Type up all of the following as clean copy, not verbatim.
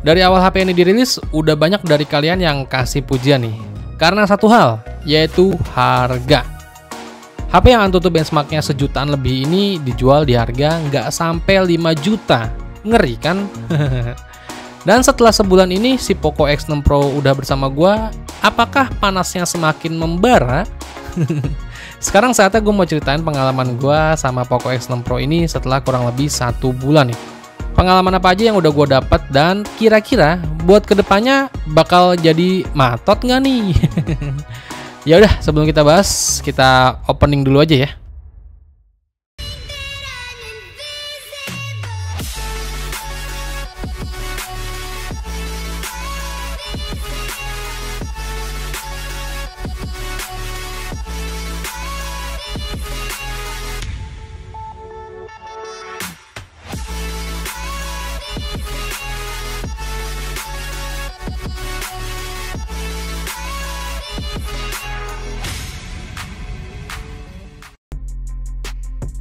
Dari awal HP ini dirilis, udah banyak dari kalian yang kasih pujian nih. Karena satu hal, yaitu harga. HP yang AnTuTu benchmarknya sejutaan lebih ini dijual di harga nggak sampai 5 juta. Ngeri kan? Dan setelah sebulan ini, si Poco X6 Pro udah bersama gua. Apakah panasnya semakin membara? Sekarang saatnya gue mau ceritain pengalaman gue sama Poco X6 Pro ini setelah kurang lebih 1 bulan nih. Pengalaman apa aja yang udah gue dapat dan kira-kira buat kedepannya bakal jadi matot nggak nih? Ya udah, sebelum kita bahas, kita opening dulu aja ya.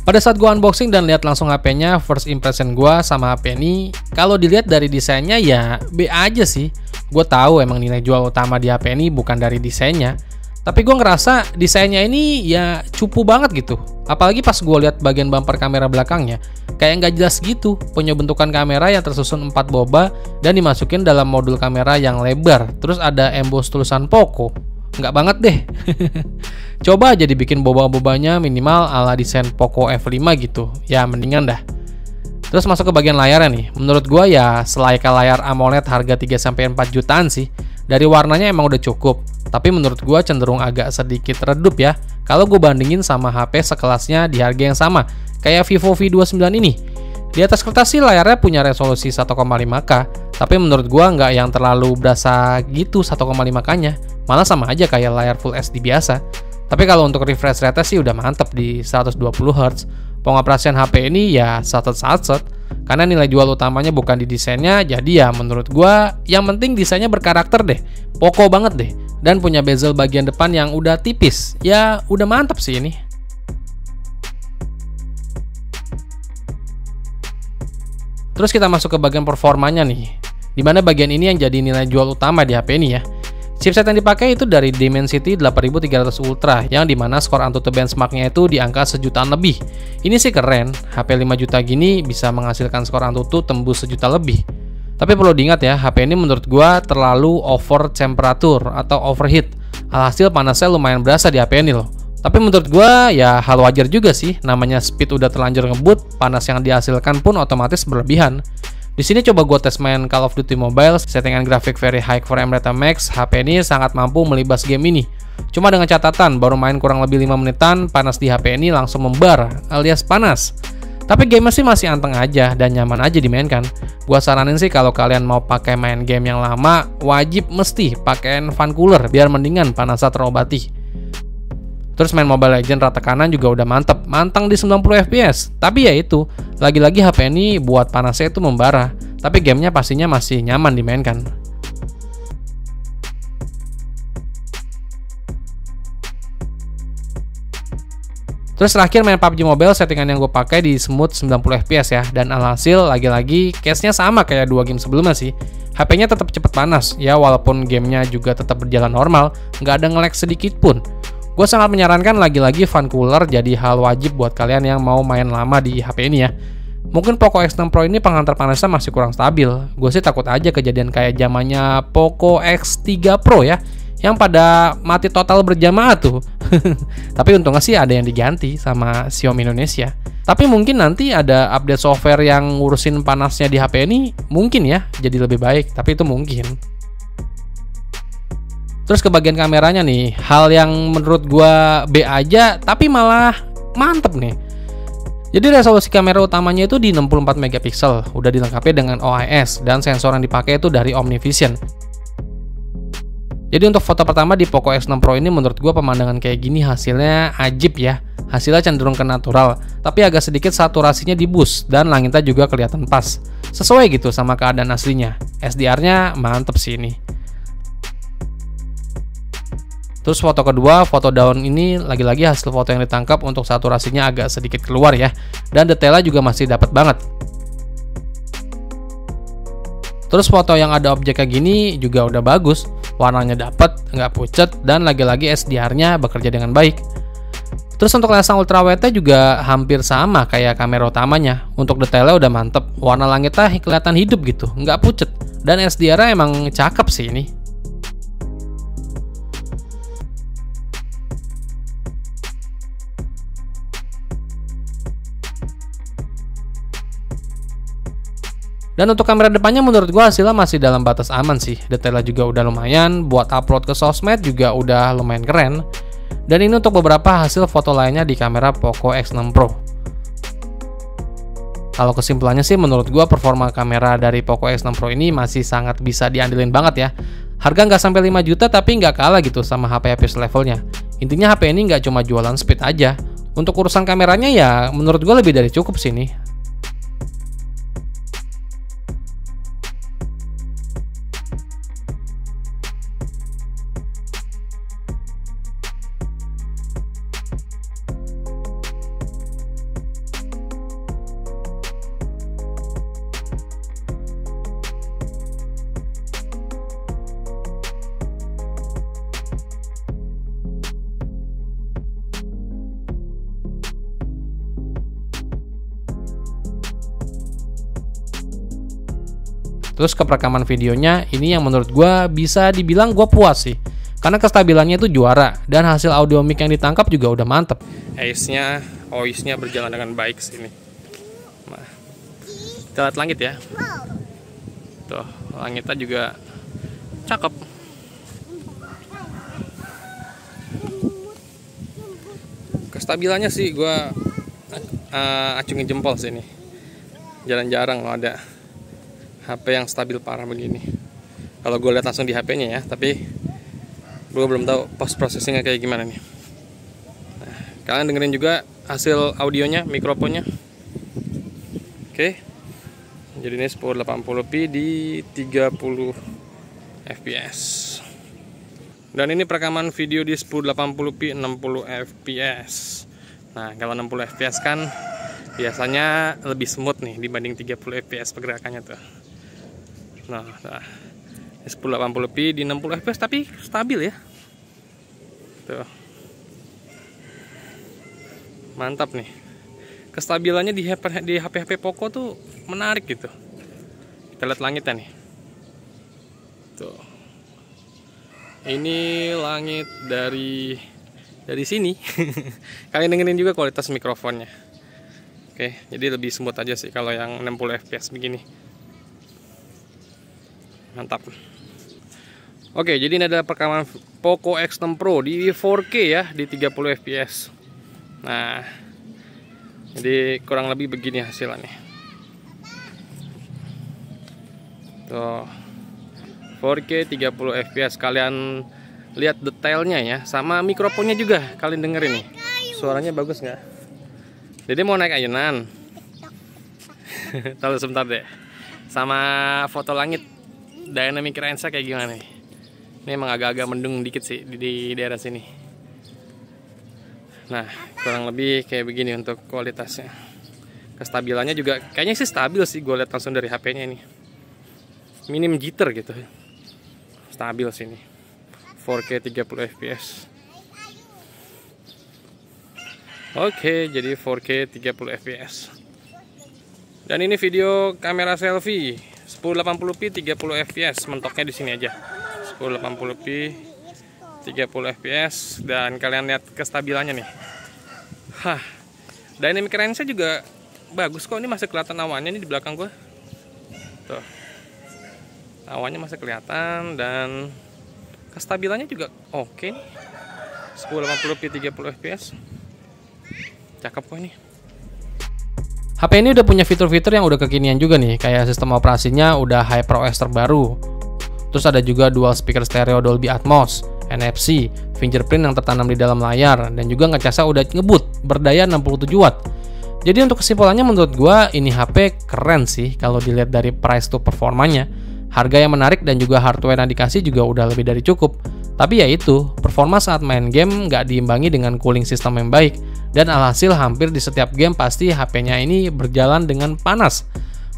Pada saat gua unboxing dan lihat langsung HP-nya, first impression gua sama HP ini, kalau dilihat dari desainnya ya B aja sih. Gue tahu emang nilai jual utama di HP ini bukan dari desainnya, tapi gue ngerasa desainnya ini ya cupu banget gitu. Apalagi pas gue lihat bagian bumper kamera belakangnya, kayak nggak jelas gitu. Punya bentukan kamera yang tersusun 4 boba dan dimasukin dalam modul kamera yang lebar. Terus ada emboss tulisan Poco. Nggak banget deh. Coba aja dibikin boba-bobanya minimal ala desain Poco F5 gitu. Ya mendingan dah. Terus masuk ke bagian layarnya nih. Menurut gua ya selayaknya layar AMOLED harga 3-4 jutaan sih. Dari warnanya emang udah cukup. Tapi menurut gua cenderung agak sedikit redup ya. Kalau gue bandingin sama HP sekelasnya di harga yang sama. Kayak Vivo V29 ini. Di atas kertas sih layarnya punya resolusi 1,5K. Tapi menurut gua nggak yang terlalu berasa gitu 1,5K-nya. Malah sama aja kayak layar Full HD biasa. Tapi kalau untuk refresh rate sih udah mantep di 120Hz. Pengoperasian HP ini ya satset-satset. Karena nilai jual utamanya bukan di desainnya. Jadi ya menurut gua yang penting desainnya berkarakter deh. Poco banget deh. Dan punya bezel bagian depan yang udah tipis. Ya udah mantep sih ini. Terus kita masuk ke bagian performanya nih. Dimana bagian ini yang jadi nilai jual utama di HP ini ya. Chipset yang dipakai itu dari Dimensity 8300 Ultra, yang dimana skor AnTuTu benchmarknya itu di angka sejutaan lebih. Ini sih keren, HP 5 juta gini bisa menghasilkan skor AnTuTu tembus sejuta lebih. Tapi perlu diingat ya, HP ini menurut gua terlalu over temperatur atau overheat. Alhasil panasnya lumayan berasa di HP ini loh. Tapi menurut gua ya hal wajar juga sih, namanya speed udah terlanjur ngebut, panas yang dihasilkan pun otomatis berlebihan. Di sini coba gue tes main Call of Duty Mobile, settingan grafik very high for Rata Max, HP ini sangat mampu melibas game ini. Cuma dengan catatan, baru main kurang lebih 5 menitan, panas di HP ini langsung membara, alias panas. Tapi game sih masih anteng aja dan nyaman aja dimainkan. Gua saranin sih kalau kalian mau pakai main game yang lama, wajib mesti pakein fan cooler biar mendingan panasnya terobati. Terus main Mobile Legends rata kanan juga udah manteng di 90 fps. Tapi ya itu, lagi-lagi HP ini buat panasnya itu membara. Tapi gamenya pastinya masih nyaman dimainkan. Terus terakhir main PUBG Mobile, settingan yang gue pakai di smooth 90 fps ya. Dan alhasil lagi-lagi case-nya sama kayak 2 game sebelumnya sih. HP-nya tetap cepet panas ya, walaupun gamenya juga tetap berjalan normal, nggak ada nge-lag sedikit pun. Gue sangat menyarankan lagi-lagi fan cooler jadi hal wajib buat kalian yang mau main lama di HP ini ya. Mungkin Poco X6 Pro ini penghantar panasnya masih kurang stabil. Gue sih takut aja kejadian kayak zamannya Poco X3 Pro ya, yang pada mati total berjamaah tuh. Tapi untungnya sih ada yang diganti sama Xiaomi Indonesia. Tapi mungkin nanti ada update software yang ngurusin panasnya di HP ini, mungkin ya jadi lebih baik, tapi itu mungkin. Terus ke bagian kameranya nih, hal yang menurut gua B aja tapi malah mantep nih. Jadi resolusi kamera utamanya itu di 64 megapiksel, udah dilengkapi dengan OIS dan sensor yang dipakai itu dari OmniVision. Jadi untuk foto pertama di Poco X6 Pro ini menurut gua pemandangan kayak gini hasilnya ajib ya. Hasilnya cenderung ke natural, tapi agak sedikit saturasinya di boost dan langitnya juga kelihatan pas. Sesuai gitu sama keadaan aslinya. SDR-nya mantep sih ini. Terus foto kedua, foto daun ini lagi-lagi hasil foto yang ditangkap untuk saturasinya agak sedikit keluar ya. Dan detailnya juga masih dapat banget. Terus foto yang ada objek kayak gini juga udah bagus, warnanya dapet, nggak pucet, dan lagi-lagi SDR-nya bekerja dengan baik. Terus untuk lensa ultrawide juga hampir sama kayak kamera utamanya. Untuk detailnya udah mantep, warna langitnya kelihatan hidup gitu, nggak pucet, dan SDR-nya emang cakep sih ini. Dan untuk kamera depannya menurut gua hasilnya masih dalam batas aman sih. Detailnya juga udah lumayan, buat upload ke sosmed juga udah lumayan keren. Dan ini untuk beberapa hasil foto lainnya di kamera Poco X6 Pro. Kalau kesimpulannya sih menurut gua performa kamera dari Poco X6 Pro ini masih sangat bisa diandelin banget ya. Harga nggak sampai 5 juta tapi nggak kalah gitu sama HP-HP levelnya. Intinya HP ini nggak cuma jualan speed aja. Untuk urusan kameranya ya menurut gua lebih dari cukup sih ini. Terus ke perekaman videonya, ini yang menurut gue bisa dibilang gue puas sih. Karena kestabilannya itu juara, dan hasil audio mic yang ditangkap juga udah mantep. OIS-nya berjalan dengan baik sini. Nah, kita lihat langit ya. Tuh, langitnya juga cakep. Kestabilannya sih gue acungin jempol sini. Jarang-jarang loh ada HP yang stabil parah begini. Kalau gue lihat langsung di HP-nya ya, tapi gue belum tahu post processingnya kayak gimana nih. Nah, kalian dengerin juga hasil audionya, mikrofonnya. Oke. Jadi ini 1080p di 30 fps. Dan ini perekaman video di 1080p 60 fps. Nah, kalau 60 fps kan biasanya lebih smooth nih dibanding 30 fps pergerakannya tuh. Nah, 1080p di 60 fps tapi stabil ya. Tuh. Mantap nih. Kestabilannya di HP-HP Poco tuh menarik gitu. Kita lihat langitnya nih. Tuh. Ini langit dari sini. Kalian dengerin juga kualitas mikrofonnya. Oke, jadi lebih smooth aja sih kalau yang 60 fps begini. Mantap. Oke, jadi ini ada perekaman Poco X6 Pro di 4K ya, di 30 fps. Nah, jadi kurang lebih begini hasilnya. Tuh, 4K 30 fps. Kalian lihat detailnya ya, sama mikrofonnya juga. Kalian dengerin nih, suaranya bagus nggak? Jadi mau naik ayunan. Tahu sebentar deh. Sama foto langit dynamic range kayak gimana nih? Ini emang agak-agak mendung dikit sih di daerah sini. Nah, kurang lebih kayak begini untuk kualitasnya. Kestabilannya juga kayaknya sih stabil sih, gue lihat langsung dari HP-nya ini. Minim jitter gitu. Stabil sih ini. 4K 30 fps. Oke, jadi 4K 30 fps. Dan ini video kamera selfie 1080p 30 fps, mentoknya di sini aja. 1080p 30 fps dan kalian lihat kestabilannya nih. Hah. Dynamic range-nya juga bagus kok, ini masih kelihatan awannya nih di belakang gua. Tuh. Awannya masih kelihatan dan kestabilannya juga oke nih. 1080p 30 fps. Cakep kok ini. HP ini udah punya fitur-fitur yang udah kekinian juga nih, kayak sistem operasinya udah HyperOS terbaru. Terus ada juga dual speaker stereo Dolby Atmos, NFC, fingerprint yang tertanam di dalam layar, dan juga ngecasnya udah ngebut, berdaya 67 watt. Jadi untuk kesimpulannya menurut gua ini HP keren sih kalau dilihat dari price to performanya. Harga yang menarik dan juga hardware yang dikasih juga udah lebih dari cukup. Tapi ya itu, performa saat main game nggak diimbangi dengan cooling system yang baik. Dan alhasil hampir di setiap game pasti HP-nya ini berjalan dengan panas.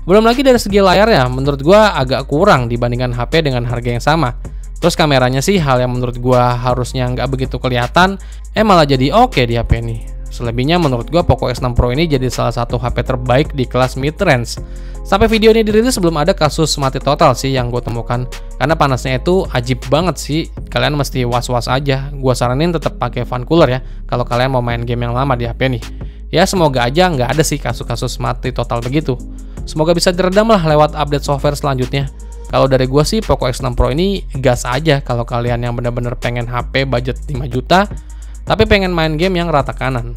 Belum lagi dari segi layarnya, menurut gua agak kurang dibandingkan HP dengan harga yang sama. Terus kameranya sih hal yang menurut gua harusnya nggak begitu kelihatan, malah jadi oke di HP ini. Selebihnya menurut gua Poco X6 Pro ini jadi salah satu HP terbaik di kelas mid-range. Sampai video ini dirilis belum ada kasus mati total sih yang gue temukan. Karena panasnya itu ajib banget sih. Kalian mesti was-was aja. Gua saranin tetap pakai fan cooler ya kalau kalian mau main game yang lama di HP nih. Ya semoga aja nggak ada sih kasus-kasus mati total begitu. Semoga bisa diredam lah lewat update software selanjutnya. Kalau dari gua sih Poco X6 Pro ini gas aja kalau kalian yang bener-bener pengen HP budget 5 juta tapi pengen main game yang rata kanan.